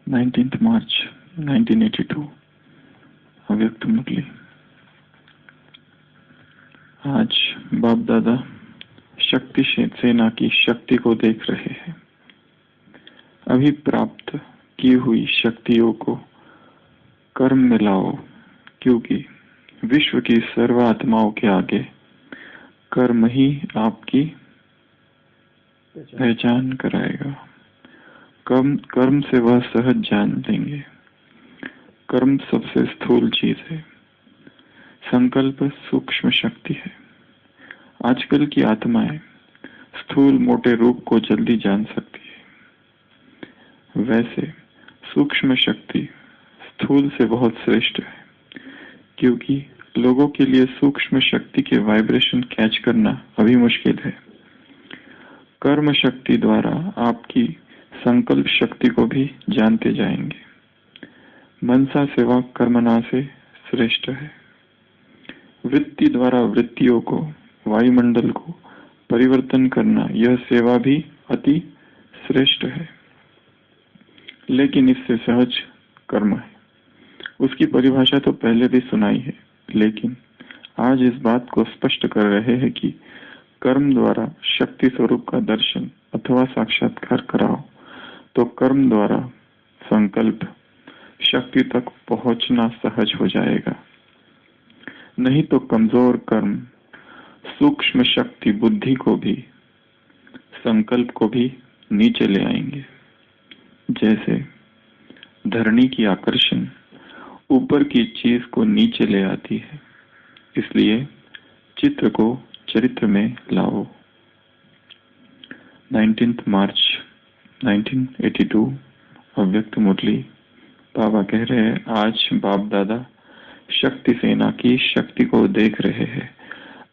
19th March 1982 अव्यक्त मुरली। आज बाप दादा शक्ति सेना की शक्ति को देख रहे हैं। अभी प्राप्त की हुई शक्तियों को कर्म में लाओ, क्योंकि विश्व की सर्व आत्माओं के आगे कर्म ही आपकी पहचान कराएगा। कर्म से वह सहज जान लेंगे। कर्म सबसे स्थूल चीज है, संकल्प सूक्ष्म शक्ति है। आजकल की आत्माएं स्थूल मोटे रूप को जल्दी जान सकती है, वैसे सूक्ष्म शक्ति स्थूल से बहुत श्रेष्ठ है, क्योंकि लोगों के लिए सूक्ष्म शक्ति के वाइब्रेशन कैच करना अभी मुश्किल है। कर्म शक्ति द्वारा आपकी संकल्प शक्ति को भी जानते जाएंगे। मनसा सेवा कर्मणा से श्रेष्ठ है। वृत्ति द्वारा वृत्तियों को, वायुमंडल को परिवर्तन करना, यह सेवा भी अति श्रेष्ठ है, लेकिन इससे सहज कर्म है। उसकी परिभाषा तो पहले भी सुनाई है, लेकिन आज इस बात को स्पष्ट कर रहे हैं कि कर्म द्वारा शक्ति स्वरूप का दर्शन अथवा साक्षात्कार कराओ तो कर्म द्वारा संकल्प शक्ति तक पहुंचना सहज हो जाएगा। नहीं तो कमजोर कर्म सूक्ष्म शक्ति बुद्धि को भी, संकल्प को भी नीचे ले आएंगे। जैसे धरणी की आकर्षण ऊपर की चीज को नीचे ले आती है, इसलिए चित्र को चरित्र में लाओ। 19th मार्च 1982 अव्यक्त मुरली। बाबा कह रहे हैं, आज बाप दादा शक्ति सेना की शक्ति को देख रहे हैं।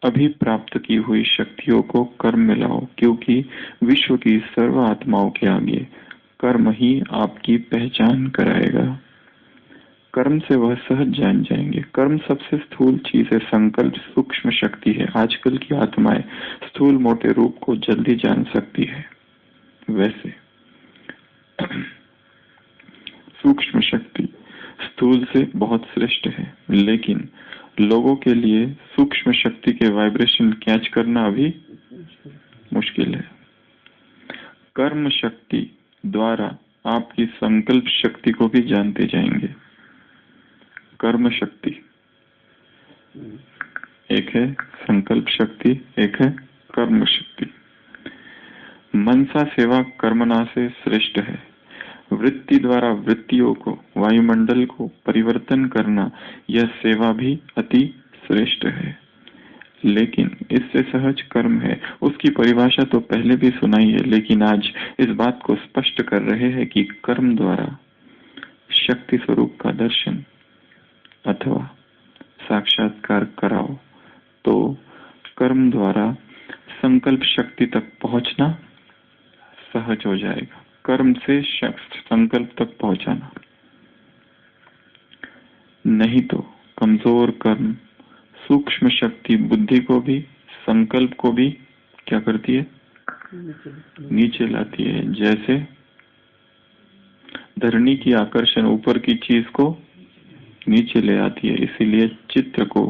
अभी प्राप्त की हुई शक्तियों को कर्म में लाओ, क्योंकि विश्व की सर्व आत्माओं के आगे कर्म ही आपकी पहचान कराएगा। कर्म से वह सहज जान जाएंगे। कर्म सबसे स्थूल चीज है, संकल्प सूक्ष्म शक्ति है। आजकल की आत्माएं स्थूल मोटे रूप को जल्दी जान सकती है, वैसे सूक्ष्म शक्ति स्थूल से बहुत श्रेष्ठ है, लेकिन लोगों के लिए सूक्ष्म शक्ति के वाइब्रेशन कैच करना अभी मुश्किल है। कर्म शक्ति द्वारा आपकी संकल्प शक्ति को भी जानते जाएंगे। कर्म शक्ति एक है, संकल्प शक्ति एक है, कर्म शक्ति। मनसा सेवा कर्मणा से श्रेष्ठ है। वृत्ति द्वारा वृत्तियों को, वायुमंडल को परिवर्तन करना, यह सेवा भी अति श्रेष्ठ है, लेकिन इससे सहज कर्म है। उसकी परिभाषा तो पहले भी सुनाई है, लेकिन आज इस बात को स्पष्ट कर रहे हैं कि कर्म द्वारा शक्ति स्वरूप का दर्शन अथवा साक्षात्कार कराओ तो कर्म द्वारा संकल्प शक्ति तक पहुंचना सहज हो जाएगा। कर्म से संकल्प तक पहुंचाना, नहीं तो कमजोर कर्म सूक्ष्म शक्ति बुद्धि को भी, संकल्प को भी क्या करती है? नीचे लाती है। जैसे धरणी की आकर्षण ऊपर की चीज को नीचे ले आती है, इसीलिए चित्र को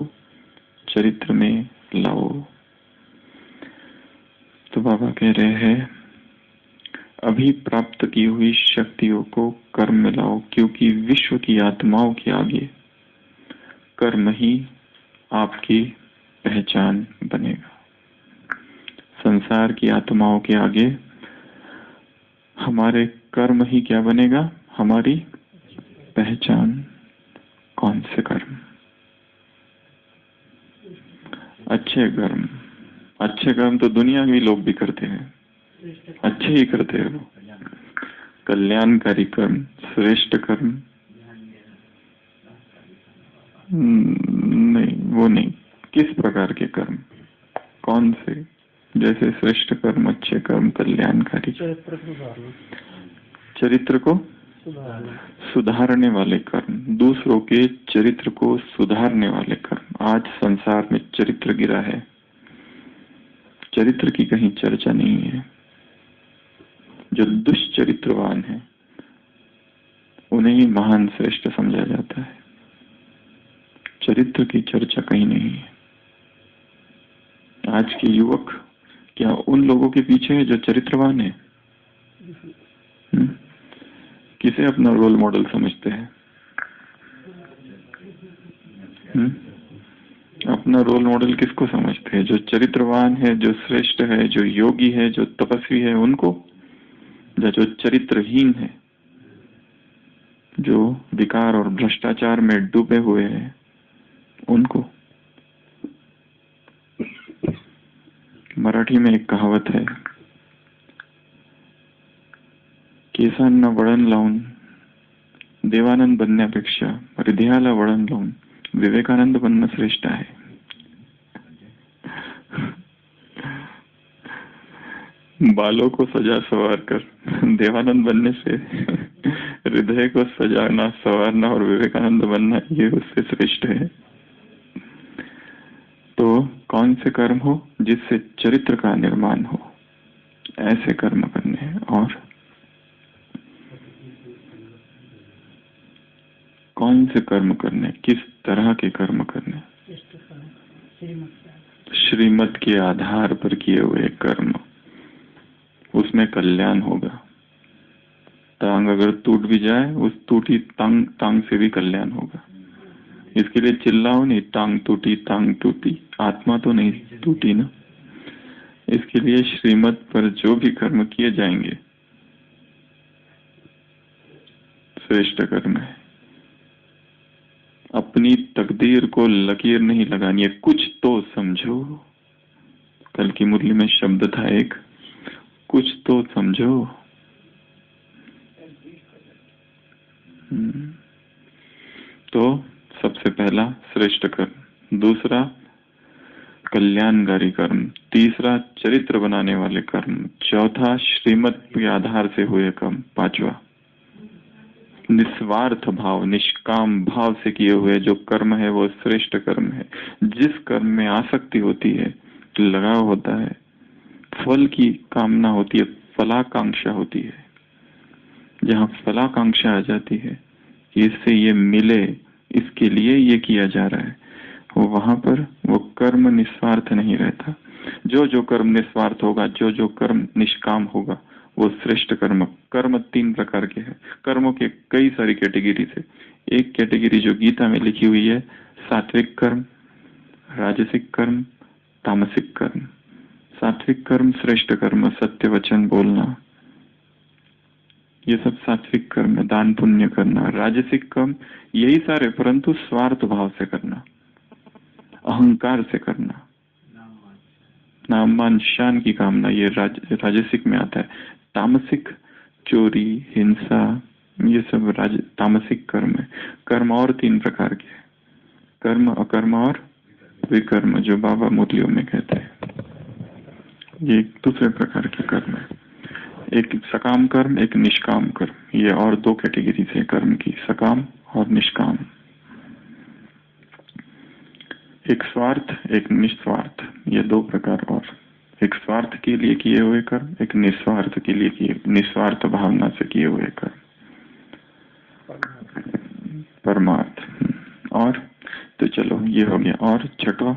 चरित्र में लाओ। तो बाबा कह रहे हैं, अभी प्राप्त की हुई शक्तियों को कर्म में लाओ, क्योंकि विश्व की आत्माओं के आगे कर्म ही आपकी पहचान बनेगा। संसार की आत्माओं के आगे हमारे कर्म ही क्या बनेगा? हमारी पहचान। कौन से कर्म? अच्छे कर्म। अच्छे कर्म तो दुनिया में लोग भी करते हैं, अच्छे ही करते हैं वो। कल्याणकारी कर्म, श्रेष्ठ कर्म नहीं, वो नहीं। किस प्रकार के कर्म? कौन से? जैसे श्रेष्ठ कर्म, अच्छे कर्म, कल्याणकारी। चरित्र को सुधारने वाले कर्म, दूसरों के चरित्र को सुधारने वाले कर्म। आज संसार में चरित्र गिरा है, चरित्र की कहीं चर्चा नहीं है। जो दुष्चरित्रवान है उन्हें ही महान श्रेष्ठ समझा जाता है। चरित्र की चर्चा कहीं नहीं है। आज के युवक क्या उन लोगों के पीछे है जो चरित्रवान है? किसे अपना रोल मॉडल समझते हैं? अपना रोल मॉडल किसको समझते हैं? जो चरित्रवान है, जो श्रेष्ठ है, जो योगी है, जो तपस्वी है, उनको? या जो चरित्रहीन है, जो विकार और भ्रष्टाचार में डूबे हुए हैं, उनको? मराठी में एक कहावत है, केसांना वळण लावून देवानंद बनण्यापेक्षा हृदयाला वळण लावून विवेकानंद बनना श्रेष्ठ है। बालों को सजा सवार कर देवानंद बनने से हृदय को सजाना, सवारना और विवेकानंद बनना ये उससे श्रेष्ठ है। तो कौन से कर्म हो जिससे चरित्र का निर्माण हो, ऐसे कर्म करने हैं। और कौन से कर्म करने, किस तरह के कर्म करने? श्रीमत के आधार पर किए हुए कर्म, उसमें कल्याण होगा। टांग अगर टूट भी जाए, उस टूटी टांग से भी कल्याण होगा। इसके लिए चिल्लाओ नहीं, टांग टूटी, आत्मा तो नहीं टूटी ना। इसके लिए श्रीमत पर जो भी कर्म किए जाएंगे श्रेष्ठ कर्म है। अपनी तकदीर को लकीर नहीं लगानी है, कुछ तो समझो। कल की मुरली में शब्द था एक, कुछ तो समझो। तो सबसे पहला श्रेष्ठ कर्म, दूसरा कल्याणकारी कर्म, तीसरा चरित्र बनाने वाले कर्म, चौथा श्रीमत के आधार से हुए कर्म, पांचवा निस्वार्थ भाव, निष्काम भाव से किए हुए जो कर्म है वो श्रेष्ठ कर्म है। जिस कर्म में आसक्ति होती है, लगाव होता है, फल की कामना होती है, फलाकांक्षा होती है, जहाँ फलाकांक्षा आ जाती है कि इससे ये मिले, इसके लिए ये किया जा रहा है, वहां पर वो कर्म निस्वार्थ नहीं रहता। जो कर्म निस्वार्थ होगा, जो कर्म निष्काम होगा, वो श्रेष्ठ कर्म। कर्म 3 प्रकार के हैं। कर्मों के कई सारी कैटेगरी है। एक कैटेगरी जो गीता में लिखी हुई है, सात्विक कर्म, राजसिक कर्म, तामसिक कर्म। सात्विक कर्म श्रेष्ठ कर्म, सत्य वचन बोलना, ये सब सात्विक कर्म है। दान पुण्य करना। राजसिक कर्म यही सारे, परंतु स्वार्थ भाव से करना, अहंकार से करना, नाम मान शान की कामना, ये राजसिक में आता है। तामसिक चोरी, हिंसा, ये सब तामसिक कर्म है। कर्म और 3 प्रकार के, कर्म, अकर्म और विकर्म, जो बाबा मुरलियों में कहते हैं। ये दूसरे प्रकार के कर्म है। एक सकाम कर्म, एक निष्काम कर्म। ये और 2 कैटेगरी है कर्म की, सकाम और निष्काम। एक स्वार्थ, एक निस्वार्थ, ये 2 प्रकार। और एक स्वार्थ के लिए किए हुए कर्म, एक निस्वार्थ के लिए किए, निस्वार्थ भावना से किए हुए कर्म, परमार्थ। और तो चलो ये हो गया। और छठवां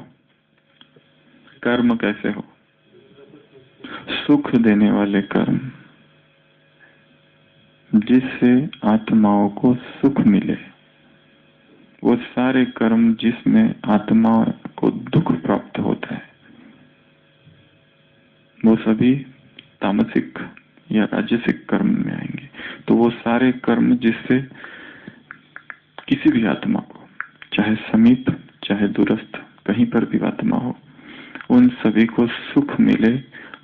कर्म कैसे हो? सुख देने वाले कर्म, जिससे आत्माओं को सुख मिले। वो सारे कर्म जिसमें आत्मा को दुख प्राप्त होता है, वो सभी तामसिक या राजसिक कर्म में आएंगे। तो वो सारे कर्म जिससे किसी भी आत्मा को, चाहे समीप चाहे दूरस्थ, कहीं पर भी आत्मा हो, उन सभी को सुख मिले,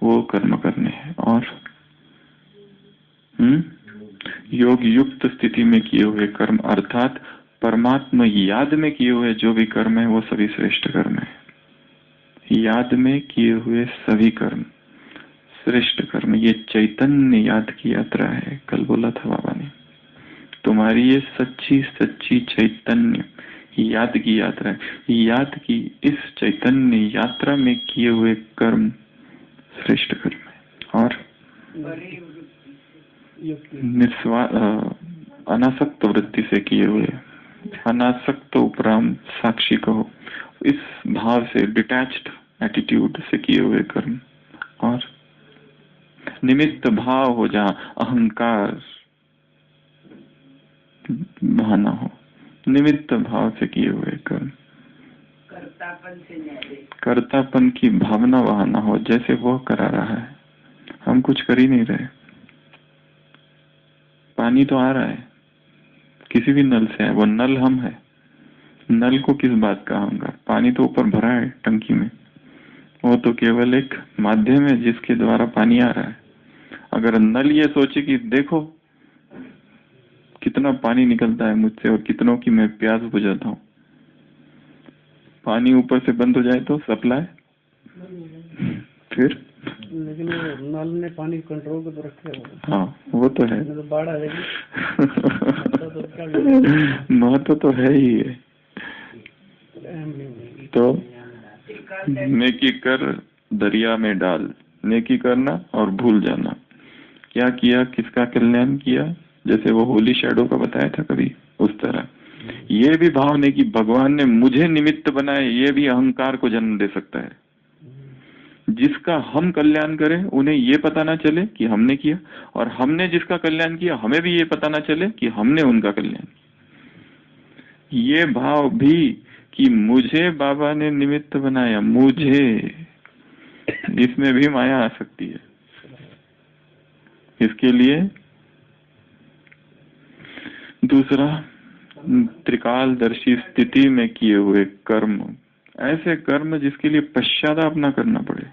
वो कर्म करने हैं। और योग युक्त स्थिति में किए हुए कर्म, अर्थात परमात्मा याद में किए हुए जो भी कर्म है, वो सभी श्रेष्ठ कर्म है। याद में किए हुए सभी कर्म श्रेष्ठ कर्म। ये चैतन्य याद की यात्रा है। कल बोला था बाबा ने, तुम्हारी ये सच्ची सच्ची चैतन्य याद की यात्रा है। याद की इस चैतन्य यात्रा में किए हुए कर्म श्रेष्ठ कर्म है। और अनासक्त वृत्ति से किए हुए, अनासक्त उपराम साक्षी कहो, इस भाव से, डिटैच्ड एटीट्यूड से किए हुए कर्म। और निमित्त भाव हो, जहां अहंकार बहाना हो, निमित्त भाव से किए हुए कर्म। कर्तापन की भावना बहाना हो, जैसे वो करा रहा है, हम कुछ कर ही नहीं रहे। पानी तो आ रहा है किसी भी नल से है, वो नल हम है। नल को किस बात का अहंकार? पानी तो ऊपर भरा है टंकी में, वो तो केवल एक माध्यम है जिसके द्वारा पानी आ रहा है। अगर नल ये सोचे कि देखो कितना पानी निकलता है मुझसे और कितनों की मैं प्यास बुझाता हूँ, पानी ऊपर से बंद हो जाए तो सप्लाई फिर, लेकिन वो नल ने पानी कंट्रोल को तो रखे हो। हाँ वो तो है, तो बाढ़ आ जाएगी। महत्व तो है ही है। तो नेकी कर दरिया में डाल, नेकी करना और भूल जाना। क्या किया, किसका कल्याण किया? जैसे वो होली शैडो का बताया था कभी, उस तरह ये भी भाव नहीं कि भगवान ने मुझे निमित्त बनाए, ये भी अहंकार को जन्म दे सकता है। जिसका हम कल्याण करें उन्हें ये पता ना चले कि हमने किया, और हमने जिसका कल्याण किया हमें भी ये पता ना चले कि हमने उनका कल्याण किया। ये भाव भी कि मुझे बाबा ने निमित्त बनाया, मुझे, इसमें भी माया आ सकती है। इसके लिए दूसरा, त्रिकालदर्शी स्थिति में किए हुए कर्म, ऐसे कर्म जिसके लिए पश्चाताप ना करना पड़े।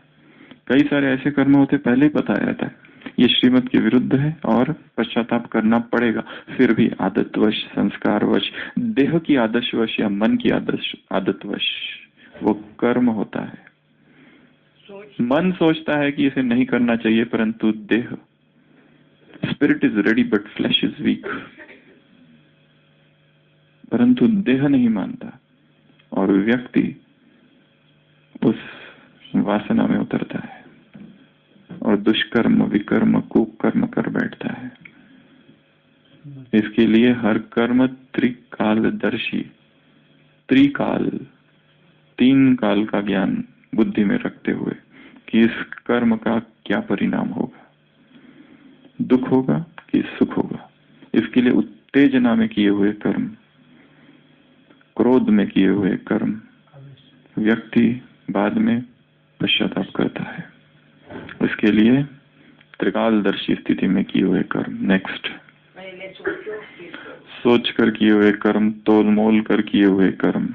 कई सारे ऐसे कर्म होते पहले ही बताया रहता है ये श्रीमत के विरुद्ध है और पश्चाताप करना पड़ेगा, फिर भी आदतवश, संस्कारवश, देह की आदर्शवश या मन की आदतवश वो कर्म होता है। मन सोचता है कि इसे नहीं करना चाहिए, परंतु देह, spirit is ready but flash is weak, परंतु देह नहीं मानता और व्यक्ति उस वासना में उतरता है और दुष्कर्म, विकर्म, कुकर्म कर बैठता है। इसके लिए हर कर्म त्रिकालदर्शी, त्रिकाल, 3 काल का ज्ञान बुद्धि में रखते हुए कि इस कर्म का क्या परिणाम होगा, दुख होगा कि सुख होगा। इसके लिए उत्तेजना में किए हुए कर्म, क्रोध में किए हुए कर्म, व्यक्ति बाद में पश्चाताप करता है। इसके लिए त्रिकालदर्शी स्थिति में किए हुए कर्म। नेक्स्ट, सोच कर किए हुए कर्म, तोल मोल कर किए हुए कर्म,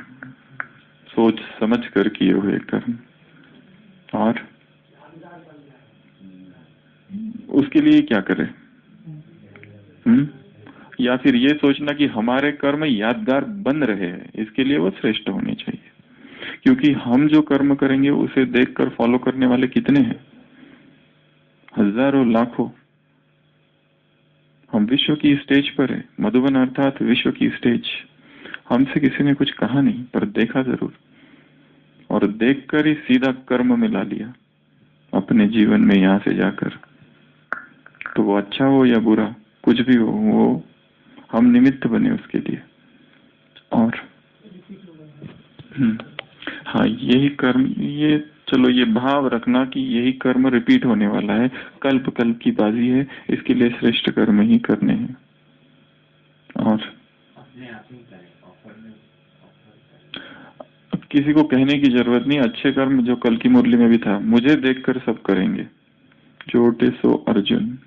सोच समझ कर किए हुए कर्म। और उसके लिए क्या करें? या फिर ये सोचना कि हमारे कर्म यादगार बन रहे हैं, इसके लिए वो श्रेष्ठ होने चाहिए। क्योंकि हम जो कर्म करेंगे उसे देखकर फॉलो करने वाले कितने हैं? हजारों, लाखों। हम विश्व की स्टेज पर है, मधुबन अर्थात विश्व की स्टेज। हमसे किसी ने कुछ कहा नहीं, पर देखा जरूर, और देखकर ही सीधा कर्म में ला लिया अपने जीवन में। यहाँ से जाकर तो वो अच्छा हो या बुरा, कुछ भी हो, वो हम निमित्त बने उसके लिए। और हाँ, यही कर्म, ये चलो ये भाव रखना कि यही कर्म रिपीट होने वाला है, कल्प कल्प की बाजी है, इसके लिए श्रेष्ठ कर्म ही करने हैं। और अब किसी को कहने की जरूरत नहीं, अच्छे कर्म जो कल की मुरली में भी था, मुझे देखकर सब करेंगे, छोटे सो अर्जुन।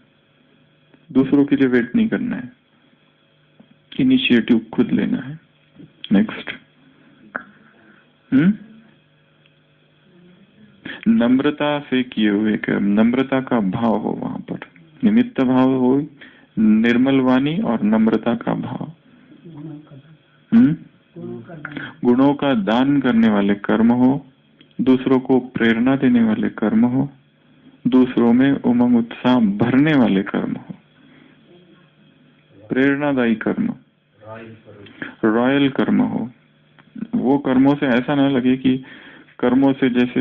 दूसरों के लिए वेट नहीं करना है, इनिशिएटिव खुद लेना है। नेक्स्ट, नम्रता से किए हुए कर्म, नम्रता का भाव हो, वहां पर निमित्त भाव हो, निर्मल वाणी और नम्रता का भाव। गुणों का दान करने वाले कर्म हो, दूसरों को प्रेरणा देने वाले कर्म हो, दूसरों में उमंग उत्साह भरने वाले कर्म हो, प्रेरणादायी कर्म, रॉयल कर्म हो। वो कर्मों से ऐसा ना लगे कि कर्मों से, जैसे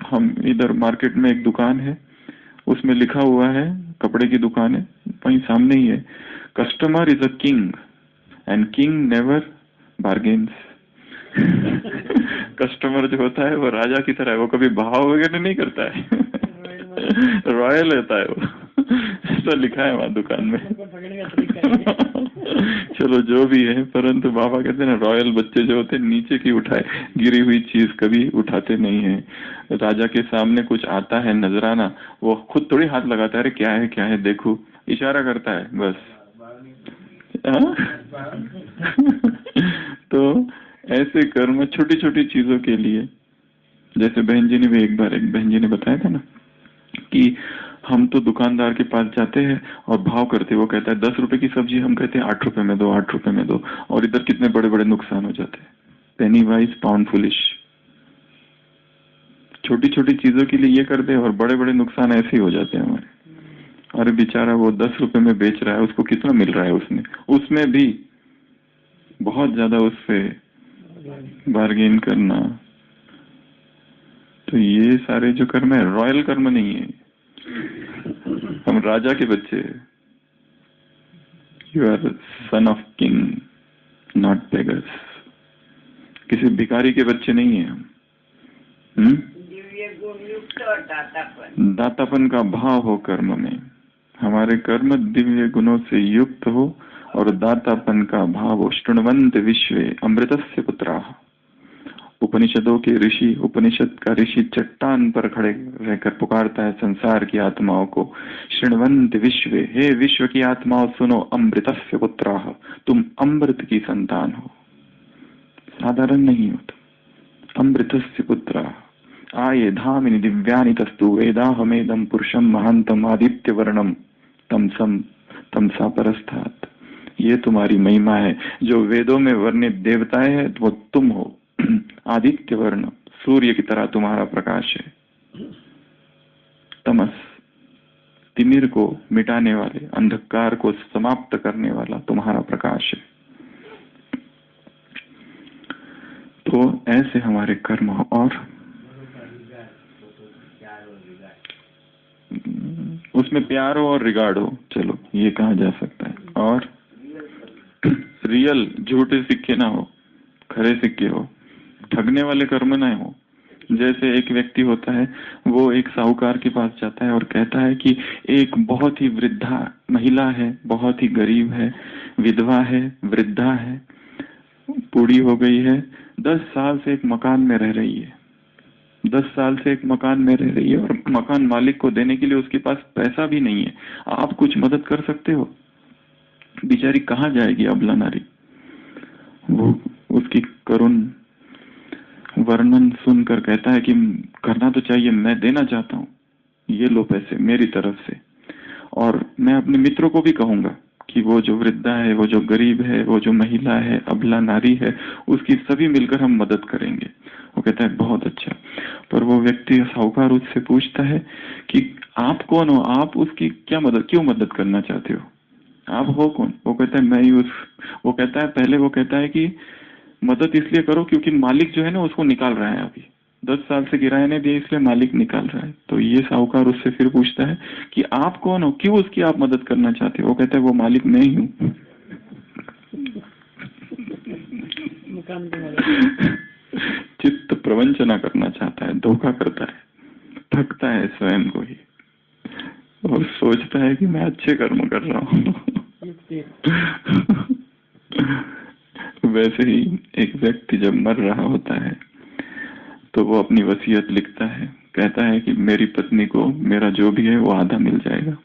हम इधर मार्केट में एक दुकान है, उसमें लिखा हुआ है कपड़े की दुकान है, वहीं सामने ही है। Customer is a king and king never bargains. Customer जो होता है वो राजा की तरह है, वो कभी भाव वगैरह नहीं करता है। रॉयल रहता है वो। ऐसा लिखा है वहां दुकान में। चलो जो भी है, परंतु बाबा कहते हैं ना, रॉयल बच्चे जो होते हैं नीचे की उठाए, गिरी हुई चीज कभी उठाते नहीं है। राजा के सामने कुछ आता है नजराना, वो खुद थोड़ी हाथ लगाता है, अरे क्या है देखो, इशारा करता है बस। तो ऐसे कर्म छोटी छोटी चीजों के लिए, जैसे बहन जी ने भी एक बार, एक बहन जी ने बताया था ना कि हम तो दुकानदार के पास जाते हैं और भाव करते, वो कहता है 10 रुपए की सब्जी, हम कहते हैं 8 रुपए में दो, 8 रुपए में दो, और इधर कितने बड़े बड़े नुकसान हो जाते हैं। पेनी वाइज पाउंड फुलिश। छोटी छोटी चीजों के लिए ये कर दे और बड़े बड़े नुकसान ऐसे ही हो जाते हैं हमारे। अरे बेचारा वो 10 रुपए में बेच रहा है, उसको कितना मिल रहा है, उसमें भी बहुत ज्यादा उससे बार्गेन करना। तो ये सारे जो कर्म है रॉयल कर्म नहीं है, हम राजा के बच्चे। You are son of king not beggars. किसी भिखारी के बच्चे नहीं है हम। दिव्य गुण युक्त और दातापन। दातापन का भाव हो कर्म में, हमारे कर्म दिव्य गुणों से युक्त हो और दातापन का भाव हो। शृण्वन्त विश्वे अमृतस्य पुत्राः। उपनिषदों के ऋषि, उपनिषद का ऋषि चट्टान पर खड़े रहकर पुकारता है संसार की आत्माओं को, शृण्वन्त विश्वे, हे विश्व की आत्माओं सुनो, अमृतस्य पुत्राः, तुम अमृत की संतान हो, साधारण नहीं हो तुम, अमृतस्य पुत्राः। आये धामिनी दिव्यानि तस्तु वेदाहमेदं पुरुषं महांतम आदित्य वर्णम तमसा परस्थात। ये तुम्हारी महिमा है, जो वेदों में वर्णित देवताएं हैं वो तुम हो। आदित्य वर्ण, सूर्य की तरह तुम्हारा प्रकाश है। तमस, तिमिर को मिटाने वाले, अंधकार को समाप्त करने वाला तुम्हारा प्रकाश है। तो ऐसे हमारे कर्म, और उसमें प्यार हो और रिगार्ड हो, चलो ये कहा जा सकता है। और रियल, झूठे सिक्के ना हो, खरे सिक्के हो, ठगने वाले कर्म ना हो। जैसे एक व्यक्ति होता है, वो एक साहूकार के पास जाता है और कहता है कि एक बहुत ही वृद्धा महिला है, बहुत ही गरीब है, विधवा है, वृद्धा है, बूढ़ी हो गई है, 10 साल से एक मकान में रह रही है, 10 साल से एक मकान में रह रही है और मकान मालिक को देने के लिए उसके पास पैसा भी नहीं है। आप कुछ मदद कर सकते हो? बेचारी कहाँ जाएगी अबला नारी। वो उसकी करुण वर्णन सुनकर कहता है कि करना तो चाहिए, मैं देना चाहता हूँ, ये लो पैसे मेरी तरफ से, और मैं अपने मित्रों को भी कहूंगा कि वो जो वृद्धा है, वो जो गरीब है, वो जो महिला है, अबला नारी है, उसकी सभी मिलकर हम मदद करेंगे। वो कहता है बहुत अच्छा। पर वो व्यक्ति, साहूकार, उससे पूछता है कि आप कौन हो, आप उसकी क्या मदद, क्यों मदद करना चाहते हो, आप हो कौन? वो कहता है मैं ही वो कहता है, पहले वो कहता है कि मदद इसलिए करो क्योंकि मालिक जो है ना उसको निकाल रहा है, अभी 10 साल से किराया नहीं दिया इसलिए मालिक निकाल रहा है। तो ये साहूकार उससे फिर पूछता है कि आप कौन हो, क्यों उसकी आप मदद करना चाहते हो? वो कहता है वो मालिक मैं ही हूँ। चित्त प्रवंचना करना चाहता है, धोखा करता है, ठगता है स्वयं को ही और सोचता है कि मैं अच्छे कर्म कर रहा हूँ। वैसे ही एक व्यक्ति जब मर रहा होता है तो वो अपनी वसीयत लिखता है, कहता है कि मेरी पत्नी को मेरा जो भी है वो आधा मिल जाएगा,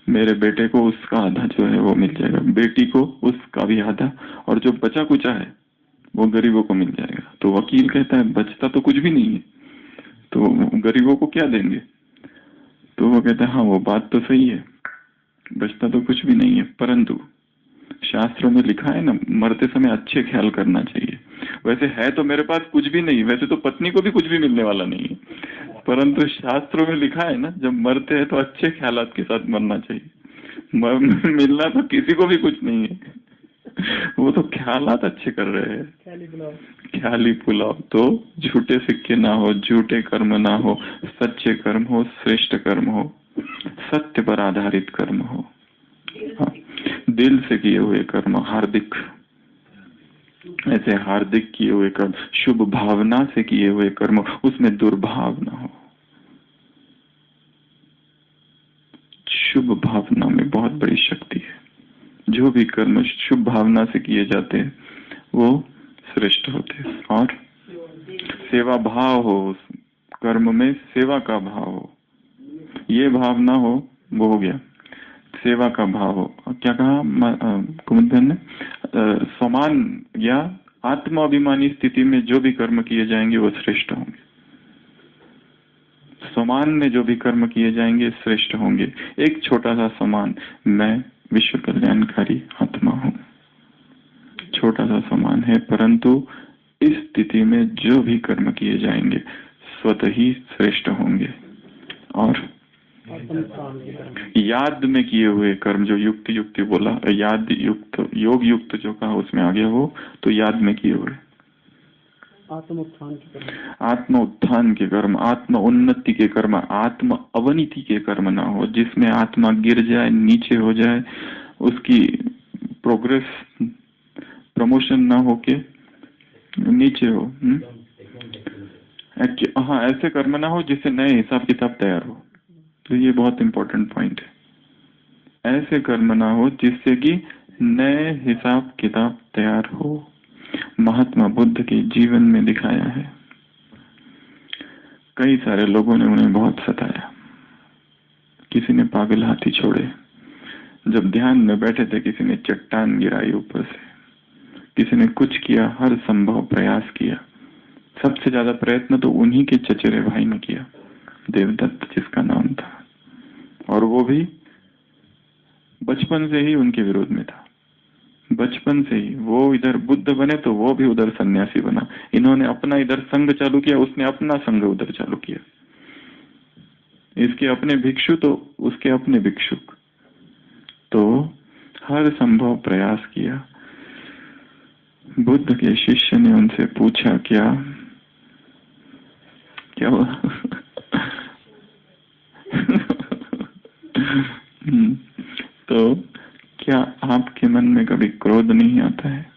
मेरे बेटे को उसका आधा जो है वो मिल जाएगा, बेटी को उसका भी आधा, और जो बचा कुचा है वो गरीबों को मिल जाएगा। तो वकील कहता है बचता तो कुछ भी नहीं है, तो गरीबों को क्या देंगे? तो वो कहता है हाँ वो बात तो सही है, बचता तो कुछ भी नहीं है, परंतु शास्त्रों में लिखा है ना, मरते समय अच्छे ख्याल करना चाहिए। वैसे है तो मेरे पास कुछ भी नहीं, वैसे तो पत्नी को भी कुछ भी मिलने वाला नहीं है, परंतु शास्त्रों में लिखा है ना, जब मरते हैं तो अच्छे ख्यालात के साथ मरना चाहिए। मिलना तो किसी को भी कुछ नहीं है, वो तो ख्यालात अच्छे कर रहे हैं, ख्याली पुलाव। तो झूठे सिक्के ना हो, झूठे कर्म ना हो, सच्चे कर्म हो, श्रेष्ठ कर्म हो, सत्य पर आधारित कर्म हो, दिल से किए हुए कर्म हार्दिक, ऐसे हार्दिक किए हुए कर्म, शुभ भावना से किए हुए कर्म, उसमें दुर्भाव ना हो। शुभ भावना में बहुत बड़ी शक्ति है। जो भी कर्म शुभ भावना से किए जाते हैं वो श्रेष्ठ होते हैं। और सेवा भाव हो, उस कर्म में सेवा का भाव हो, ये भावना हो, वो हो गया सेवा का भाव हो। क्या कहा कुमुद बहन ने? समान या आत्माभिमानी स्थिति में जो भी कर्म किए जाएंगे वो श्रेष्ठ होंगे। समान में जो भी कर्म किए जाएंगे श्रेष्ठ होंगे। एक छोटा सा समान, मैं विश्व कल्याणकारी आत्मा हूँ, छोटा सा समान है, परंतु इस स्थिति में जो भी कर्म किए जाएंगे स्वतः ही श्रेष्ठ होंगे। और याद में किए हुए कर्म, जो युक्त बोला, याद युक्त, योग युक्त जो कहा उसमें आ गया वो, तो याद में किए हुए आत्म उत्थान के कर्म, आत्म उन्नति के कर्म, आत्म अवनीति के कर्म ना हो, जिसमें आत्मा गिर जाए, नीचे हो जाए, उसकी प्रोग्रेस प्रमोशन ना होके नीचे हो। हाँ, ऐसे कर्म ना हो जिससे नए हिसाब किताब तैयार हो। तो ये बहुत इंपॉर्टेंट पॉइंट है। ऐसे कर्म ना हो जिससे कि नए हिसाब किताब तैयार हो। महात्मा बुद्ध के जीवन में दिखाया है, कई सारे लोगों ने उन्हें बहुत सताया। किसी ने पागल हाथी छोड़े, जब ध्यान में बैठे थे किसी ने चट्टान गिराई ऊपर से, किसी ने कुछ किया, हर संभव प्रयास किया। सबसे ज्यादा प्रयत्न तो उन्हीं के चचेरे भाई ने किया, देवदत्त जिसका नाम था, और वो भी बचपन से ही उनके विरोध में था। बचपन से ही वो इधर बुद्ध बने तो वो भी उधर सन्यासी बना। इन्होंने अपना इधर संघ चालू किया, उसने अपना संघ उधर चालू किया। इसके अपने भिक्षु तो उसके अपने भिक्षुक, तो हर संभव प्रयास किया। बुद्ध के शिष्य ने उनसे पूछा, क्या हुआ? तो क्या आपके मन में कभी क्रोध नहीं आता है?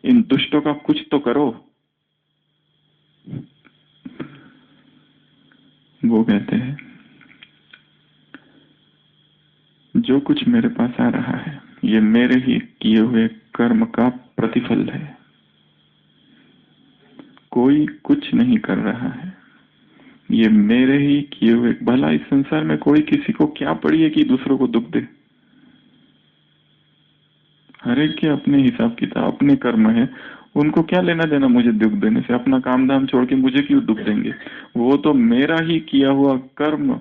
इन दुष्टों का कुछ तो करो। वो कहते हैं, जो कुछ मेरे पास आ रहा है ये मेरे ही किए हुए कर्म का प्रतिफल है। कोई कुछ नहीं कर रहा है, ये मेरे ही किए हुए। भला इस संसार में कोई किसी को क्या पड़ी है कि दूसरों को दुख दे? हर एक के अपने हिसाब किताब, अपने कर्म है, उनको क्या लेना देना मुझे दुख देने से? अपना काम धाम छोड़ के मुझे क्यों दुख देंगे? वो तो मेरा ही किया हुआ karma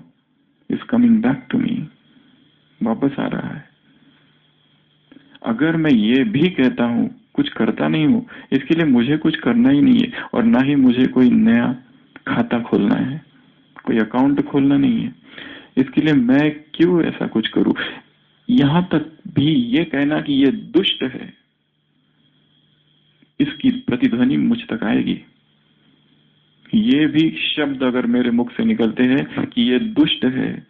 is coming back to me, वापस आ रहा है। अगर मैं ये भी कहता हूँ कुछ करता नहीं हूँ, इसके लिए मुझे कुछ करना ही नहीं है, और ना ही मुझे कोई नया खाता खोलना है, कोई अकाउंट खोलना नहीं है। इसके लिए मैं क्यों ऐसा कुछ करूं? यहां तक भी ये कहना कि ये दुष्ट है, इसकी प्रतिध्वनि मुझ तक आएगी। ये भी शब्द अगर मेरे मुख से निकलते हैं कि ये दुष्ट है,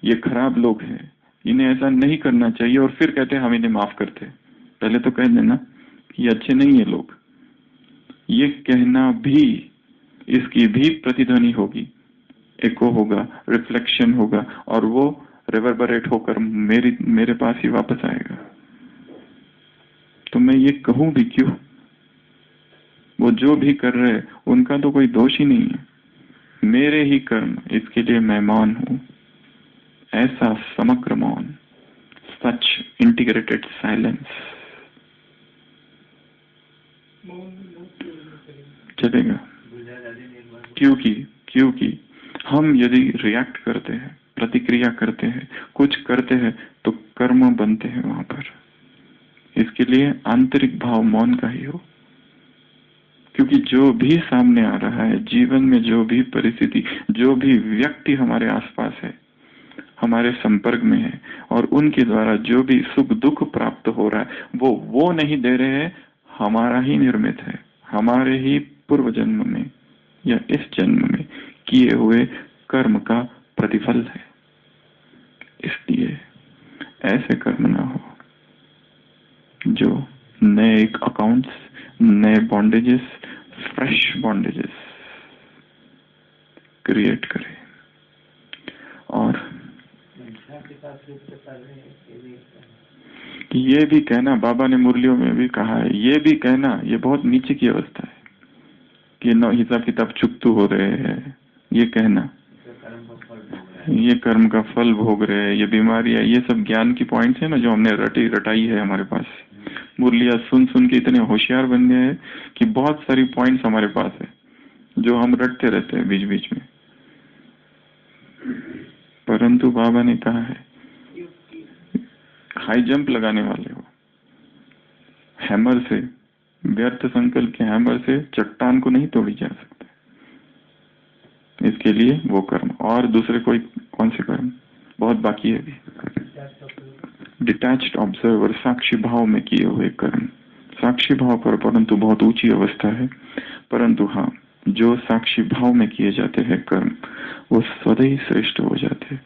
ये खराब लोग हैं, इन्हें ऐसा नहीं करना चाहिए, और फिर कहते हैं हम इन्हें माफ करते, पहले तो कह देना कि ये अच्छे नहीं है लोग, ये कहना भी, इसकी भी प्रतिध्वनि होगी, एको होगा, रिफ्लेक्शन होगा, और वो रिवर्बरेट होकर मेरे पास ही वापस आएगा। तो मैं ये कहूं भी क्यों? वो जो भी कर रहे उनका तो कोई दोष ही नहीं है, मेरे ही कर्म, इसके लिए मैं मौन हूं। ऐसा समग्र मौन, सच इंटीग्रेटेड साइलेंस चलेगा। क्योंकि हम यदि रिएक्ट करते हैं, प्रतिक्रिया करते हैं, कुछ करते हैं, तो कर्म बनते हैं वहां पर। इसके लिए आंतरिक भाव मौन का ही हो, क्योंकि जो भी सामने आ रहा है जीवन में, जो भी परिस्थिति, जो भी व्यक्ति हमारे आसपास है, हमारे संपर्क में है, और उनके द्वारा जो भी सुख दुख प्राप्त हो रहा है, वो नहीं दे रहे हैं, हमारा ही निर्मित है, हमारे ही पूर्व जन्म में या इस जन्म में किए हुए कर्म का प्रतिफल है। इसलिए ऐसे कर्म ना हो जो नए अकाउंट्स, नए बॉन्डेजेस, फ्रेश बॉन्डेजेस क्रिएट करे। और ये भी कहना, बाबा ने मुरलियों में भी कहा है, ये भी कहना, ये बहुत नीचे की अवस्था है कि न हिसाब किताब चुकतू हो रहे हैं, ये कहना, ये कर्म का फल भोग रहे हैं, ये बीमारी है, ये सब ज्ञान की पॉइंट्स है ना जो हमने रटाई है हमारे पास। मुरलिया सुन सुन के इतने होशियार बन गए हैं कि बहुत सारी पॉइंट्स हमारे पास है जो हम रटते रहते हैं बीच बीच में। परंतु बाबा ने कहा है हाई जंप लगाने वाले हो, हैमर से, व्यर्थ संकल्प के हैमर से चट्टान को नहीं तोड़ी जा सकता। इसके लिए वो कर्म, और दूसरे कोई कौन से कर्म बहुत बाकी है अभी। डिटैच्ड ऑब्जर्वर, साक्षी भाव में किए हुए कर्म, साक्षी भाव पर परंतु बहुत ऊंची अवस्था है, परंतु हाँ, जो साक्षी भाव में किए जाते हैं कर्म वो सदैव श्रेष्ठ हो जाते हैं।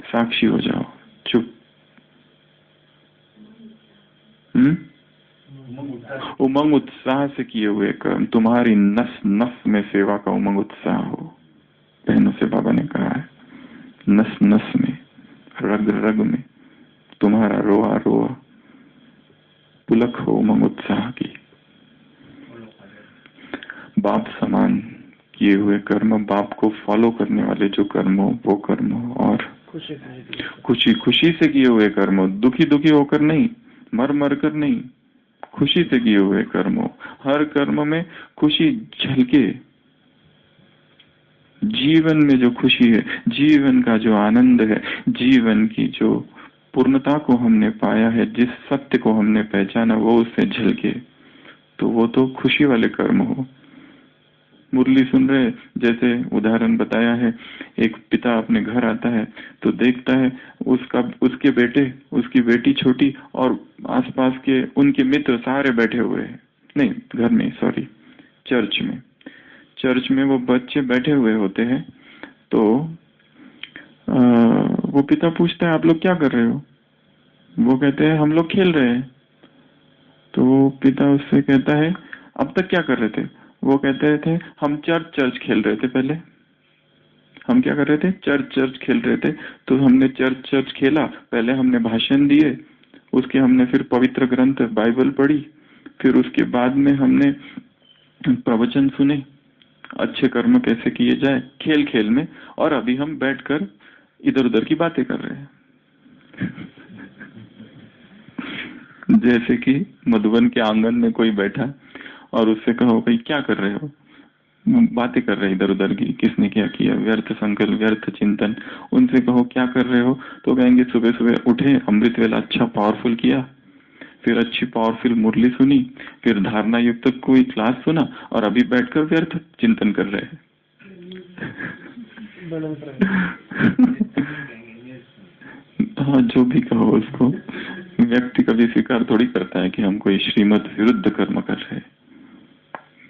साक्षी हो जाओ, चुप। उमंग उत्साह से किए हुए कर्म, तुम्हारी नस नस में सेवा का उमंग उत्साह हो। बहनों से बाबा ने कहा है, नस नस में, रग रग में तुम्हारा रोआ रोआ पुलक हो उमंग उत्साह की। बाप समान किए हुए कर्म, बाप को फॉलो करने वाले जो कर्म हो वो कर्म हो, और खुशी खुशी से किए हुए कर्म हो, दुखी दुखी होकर नहीं, मर मर कर नहीं, खुशी से किए हुए कर्म हो। हर कर्म में खुशी झलके, जीवन में जो खुशी है, जीवन का जो आनंद है, जीवन की जो पूर्णता को हमने पाया है, जिस सत्य को हमने पहचाना वो उससे झलके, तो वो तो खुशी वाले कर्म हो। मुरली सुन रहे, जैसे उदाहरण बताया है, एक पिता अपने घर आता है तो देखता है उसके बेटे, उसकी बेटी छोटी और आसपास के उनके मित्र सारे बैठे हुए हैं, नहीं घर में, सॉरी चर्च में वो बच्चे बैठे हुए होते हैं। तो वो पिता पूछता है आप लोग क्या कर रहे हो? वो कहते हैं हम लोग खेल रहे हैं। तो पिता उससे कहता है अब तक क्या कर रहे थे? वो कहते थे हम चर्च खेल रहे थे। पहले हम क्या कर रहे थे? चर्च खेल रहे थे। तो हमने चर्च खेला, पहले हमने भाषण दिए, उसके हमने फिर पवित्र ग्रंथ बाइबल पढ़ी, फिर उसके बाद में हमने प्रवचन सुने, अच्छे कर्म कैसे किए जाए खेल खेल में, और अभी हम बैठकर इधर उधर की बातें कर रहे हैं। जैसे कि मधुबन के आंगन में कोई बैठा और उससे कहो भाई क्या कर रहे हो? बातें कर रहे हैं इधर उधर की, किसने क्या किया, व्यर्थ संकल्प, व्यर्थ चिंतन। उनसे कहो क्या कर रहे हो तो कहेंगे सुबह सुबह उठे, अमृत वेला अच्छा पावरफुल किया, फिर अच्छी पावरफुल मुरली सुनी, फिर धारणा युक्त कोई क्लास सुना, और अभी बैठकर व्यर्थ चिंतन कर रहे हैं। हाँ, जो भी कहो उसको, व्यक्ति कभी स्वीकार थोड़ी करता है कि हम कोई श्रीमत विरुद्ध कर्म कर रहे हैं।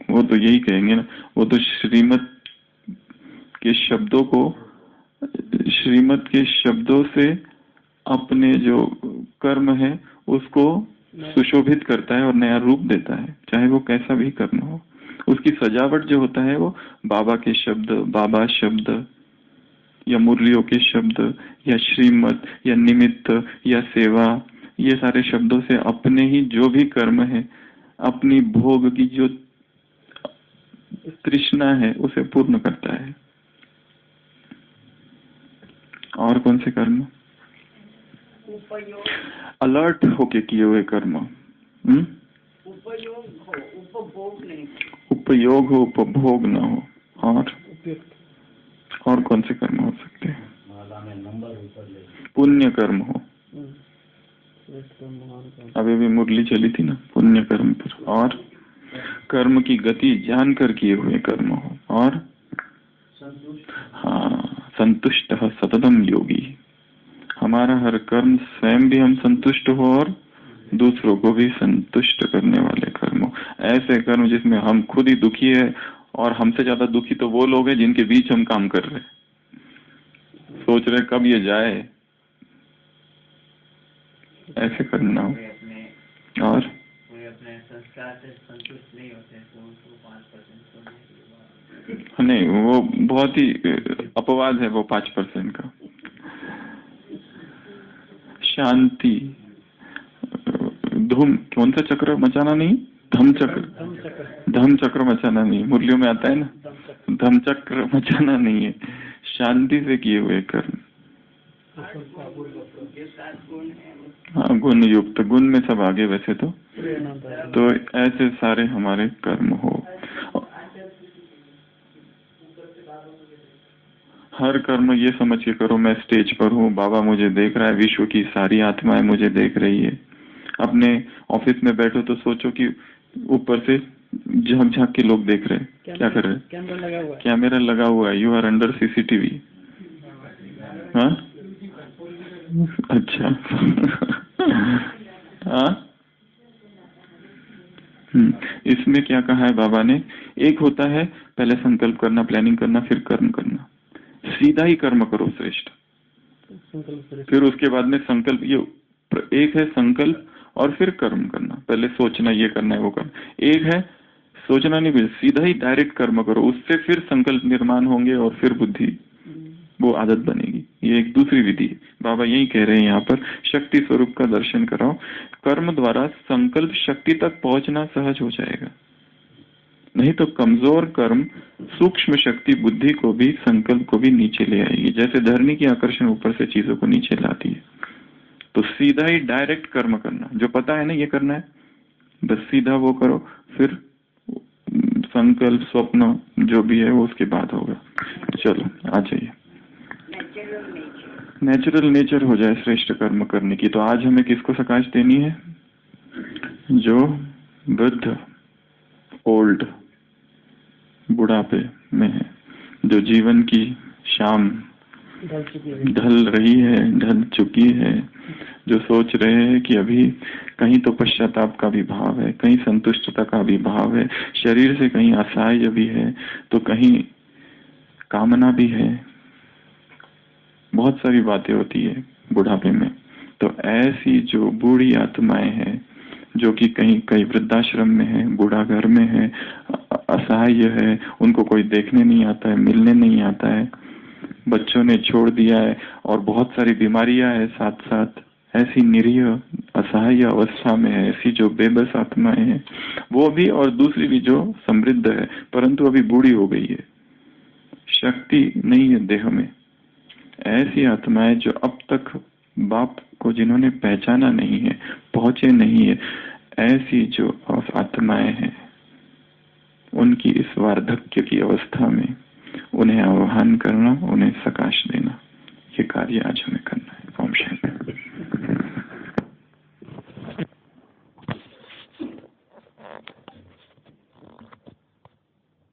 वो तो यही कहेंगे ना, वो तो श्रीमत के शब्दों को, श्रीमत के शब्दों से अपने जो कर्म है उसको सुशोभित करता है और नया रूप देता है, चाहे वो कैसा भी कर्म हो। उसकी सजावट जो होता है वो बाबा के शब्द, बाबा शब्द या मुरलियों के शब्द या श्रीमत या निमित्त या सेवा, ये सारे शब्दों से अपने ही जो भी कर्म है, अपनी भोग की जो तृष्णा है उसे पूर्ण करता है। और कौन से कर्म? अलर्ट होके किए हुए कर्म। उपयोग हो, उपभोग ना हो। और कौन से कर्म हो सकते हैं? पुण्य कर्म हो, अभी भी मुरली चली थी ना पुण्य कर्म पर। और कर्म की गति जानकर किए हुए कर्म हो। और हाँ, संतुष्ट सततम योगी, हमारा हर कर्म स्वयं भी हम संतुष्ट हो और दूसरों को भी संतुष्ट करने वाले कर्म हो। ऐसे कर्म जिसमें हम खुद ही दुखी है, और हमसे ज्यादा दुखी तो वो लोग हैं जिनके बीच हम काम कर रहे हैं, सोच रहे कब ये जाए, ऐसे करना हो। कोई अपने और संस्कार से संतुष्ट नहीं होते तो उनको 5% सोने के बाद नहीं, वो बहुत ही अपवाद है वो 5% का। शांति, धूम, कौन सा चक्र मचाना नहीं, धम चक्र मचाना नहीं, मुरलियों में आता है ना, धम चक्र मचाना नहीं है, शांति से किए हुए कर्म। हाँ, गुण युक्त, गुण में सब आगे वैसे तो ऐसे सारे हमारे कर्म हो। हर कर्म ये समझ के करो मैं स्टेज पर हूँ, बाबा मुझे देख रहा है, विश्व की सारी आत्माएं मुझे देख रही है। अपने ऑफिस में बैठो तो सोचो कि ऊपर से झांक झांक के लोग देख रहे हैं, क्या कर रहे हैं, कैमरा लगा हुआ है, यू आर अंडर सीसीटीवी। हाँ, अच्छा। हाँ, इसमें क्या कहा है बाबा ने, एक होता है पहले संकल्प करना, प्लानिंग करना, फिर कर्म करना। सीधा ही कर्म करो श्रेष्ठ, फिर उसके बाद में संकल्प, ये एक है संकल्प और फिर कर्म करना। पहले सोचना ये करना है वो करना, एक है सोचना नहीं, सीधा ही डायरेक्ट कर्म करो, उससे फिर संकल्प निर्माण होंगे और फिर बुद्धि वो आदत बनेगी। ये एक दूसरी विधि है। बाबा यही कह रहे हैं यहाँ पर, शक्ति स्वरूप का दर्शन कराओ, कर्म द्वारा संकल्प शक्ति तक पहुंचना सहज हो जाएगा। नहीं तो कमजोर कर्म सूक्ष्म शक्ति बुद्धि को भी, संकल्प को भी नीचे ले आएगी, जैसे धरनी की आकर्षण ऊपर से चीजों को नीचे लाती है। तो सीधा ही डायरेक्ट कर्म करना, जो पता है ना ये करना है, बस सीधा वो करो, फिर संकल्प स्वप्न जो भी है वो उसके बाद होगा। चलो आ जाइए, नेचुरल नेचर हो जाए श्रेष्ठ कर्म करने की। तो आज हमें किसको सकाश देनी है, जो वृद्ध, ओल्ड, बुढ़ापे में है, जो जीवन की शाम ढल रही है, ढल चुकी है, जो सोच रहे हैं कि अभी कहीं तो पश्चाताप का भी भाव है, कहीं संतुष्टता का भी भाव है, शरीर से कहीं असहाय भी है, तो कहीं कामना भी है, बहुत सारी बातें होती है बुढ़ापे में। तो ऐसी जो बूढ़ी आत्माएं हैं, जो कि कहीं कहीं वृद्धाश्रम में है, बूढ़ा घर में है, असहाय है, उनको कोई देखने नहीं आता है, मिलने नहीं आता है, बच्चों ने छोड़ दिया है और बहुत सारी बीमारियां है साथ साथ, ऐसी निरीह असहाय अवस्था में है, ऐसी जो बेबस आत्माएं हैं वो भी, और दूसरी भी जो समृद्ध है परंतु अभी बूढ़ी हो गई है, शक्ति नहीं है देह में, ऐसी आत्माएं जो अब तक बाप को जिन्होंने पहचाना नहीं है, पहुंचे नहीं है, ऐसी जो आत्माएं हैं उनकी इस वार्धक्य की अवस्था में उन्हें आह्वान करना, उन्हें सकाश देना, ये कार्य आज